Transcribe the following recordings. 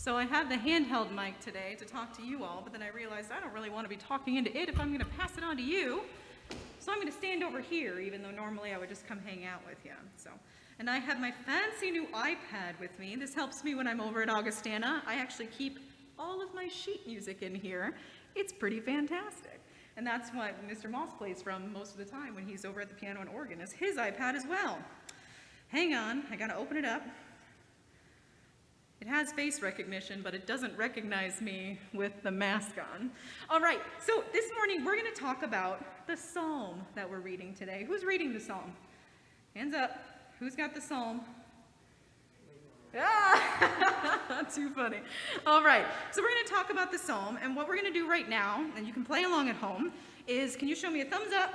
So I have the handheld mic today to talk to you all, but then I realized I don't really want to be talking into it if I'm going to pass it on to you. So I'm going to stand over here, even though normally I would just come hang out with you. And I have my fancy new iPad with me. This helps me when I'm over at Augustana. I actually keep all of my sheet music in here. It's pretty fantastic. And that's what Mr. Moss plays from most of the time when he's over at the piano and organ, is his iPad as well. Hang on, I gotta open it up. It has face recognition, but it doesn't recognize me with the mask on. All right, so this morning we're gonna talk about the psalm that we're reading today. Who's reading the psalm? Hands up. Who's got the psalm? Ah, too funny. All right, so we're going to talk about the psalm, and what we're going to do right now, and you can play along at home, is can you show me a thumbs up?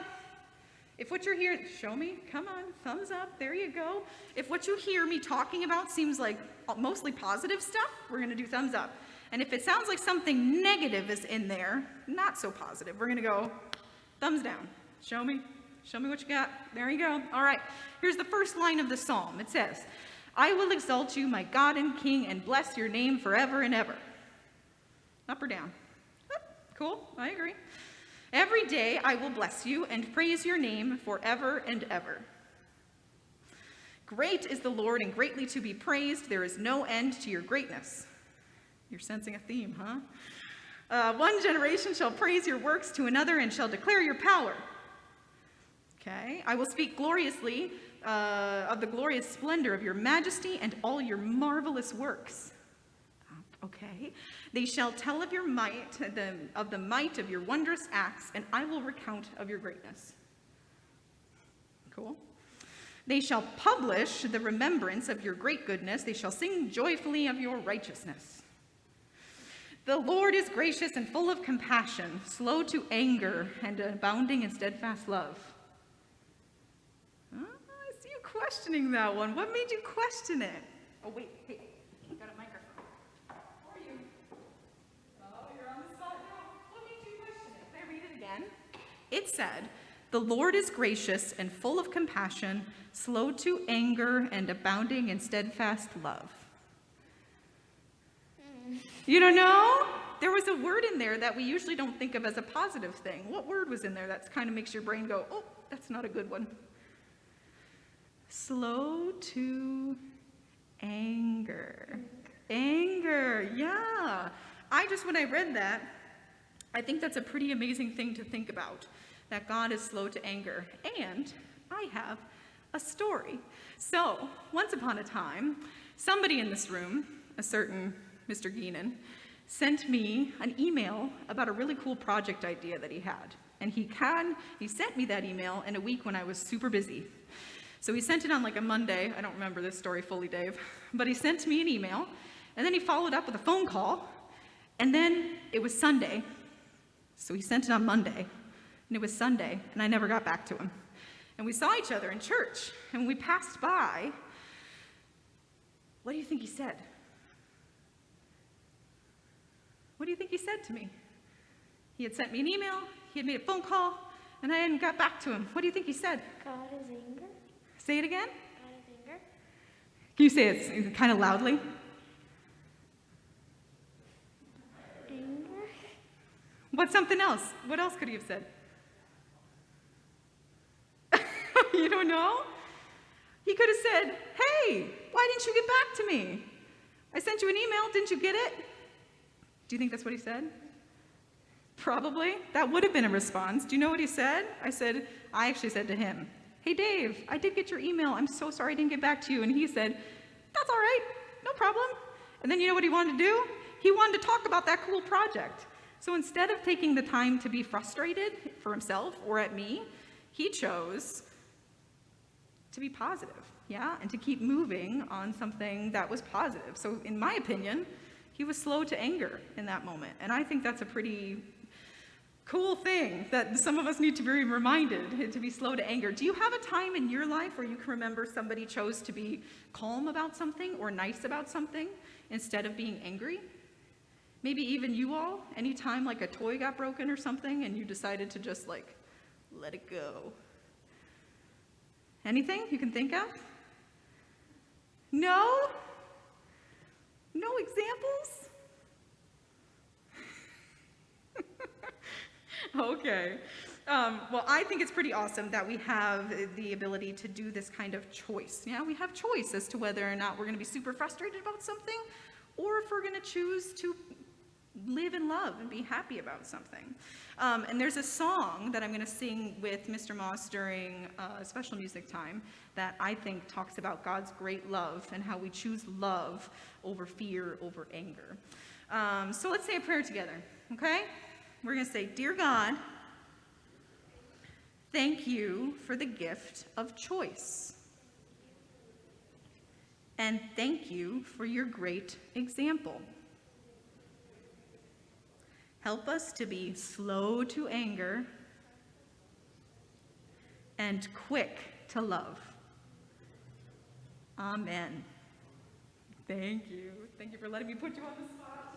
If what you're hearing, show me, come on, thumbs up, there you go. If what you hear me talking about seems like mostly positive stuff, we're going to do thumbs up. And if it sounds like something negative is in there, not so positive, we're going to go thumbs down. Show me what you got. There you go. All right, here's the first line of the psalm. It says, I will exalt you, my God and King, and bless your name forever and ever. Up or down? Cool, I agree. Every day I will bless you and praise your name forever and ever. Great is the Lord and greatly to be praised. There is no end to your greatness. You're sensing a theme, huh? One generation shall praise your works to another and shall declare your power. Okay, I will speak gloriously of the glorious splendor of your majesty and all your marvelous works. Okay, they shall tell of your might, of the might of your wondrous acts, and I will recount of your greatness. Cool. They shall publish the remembrance of your great goodness. They shall sing joyfully of your righteousness. The Lord is gracious and full of compassion, slow to anger, and abounding in steadfast love. Questioning that one. What made you question it? Oh, wait, hey, I got a microphone. How are you? Oh, you're on the spot now. What made you question it? Can I read it again? It said, the Lord is gracious and full of compassion, slow to anger, and abounding in steadfast love. You don't know? There was a word in there that we usually don't think of as a positive thing. What word was in there that kind of makes your brain go, oh, that's not a good one? Slow to anger. Anger, yeah. When I read that, I think that's a pretty amazing thing to think about, that God is slow to anger. And I have a story. So, once upon a time, somebody in this room, a certain Mr. Geenan, sent me an email about a really cool project idea that he had. And he sent me that email in a week when I was super busy. So he sent it on like a Monday. I don't remember this story fully, Dave. But he sent me an email, and then he followed up with a phone call, and then it was Sunday. So he sent it on Monday, and it was Sunday, and I never got back to him. And we saw each other in church, and when we passed by, what do you think he said? What do you think he said to me? He had sent me an email, he had made a phone call, and I hadn't got back to him. What do you think he said? God is anger. Say it again? God is anger. Can you say it kind of loudly? Anger. What's something else? What else could he have said? You don't know? He could have said, hey, why didn't you get back to me? I sent you an email, didn't you get it? Do you think that's what he said? Probably. That would have been a response. Do you know what he said? I actually said to him, hey, Dave, I did get your email. I'm so sorry I didn't get back to you. And he said, that's all right, no problem. And then you know what he wanted to do? He wanted to talk about that cool project. So instead of taking the time to be frustrated for himself or at me, he chose to be positive, yeah, and to keep moving on something that was positive. So in my opinion, he was slow to anger in that moment. And I think that's a pretty cool thing that some of us need to be reminded, to be slow to anger. Do you have a time in your life where you can remember somebody chose to be calm about something or nice about something instead of being angry? Maybe even you all, anytime like a toy got broken or something and you decided to just like let it go. Anything you can think of? No? No examples? Okay. Well, I think it's pretty awesome that we have the ability to do this kind of choice. Yeah, we have choice as to whether or not we're going to be super frustrated about something, or if we're going to choose to live in love and be happy about something. And there's a song that I'm going to sing with Mr. Moss during special music time that I think talks about God's great love and how we choose love over fear, over anger. So let's say a prayer together, okay? We're going to say, Dear God, thank you for the gift of choice. And thank you for your great example. Help us to be slow to anger and quick to love. Amen. Thank you. Thank you for letting me put you on the spot.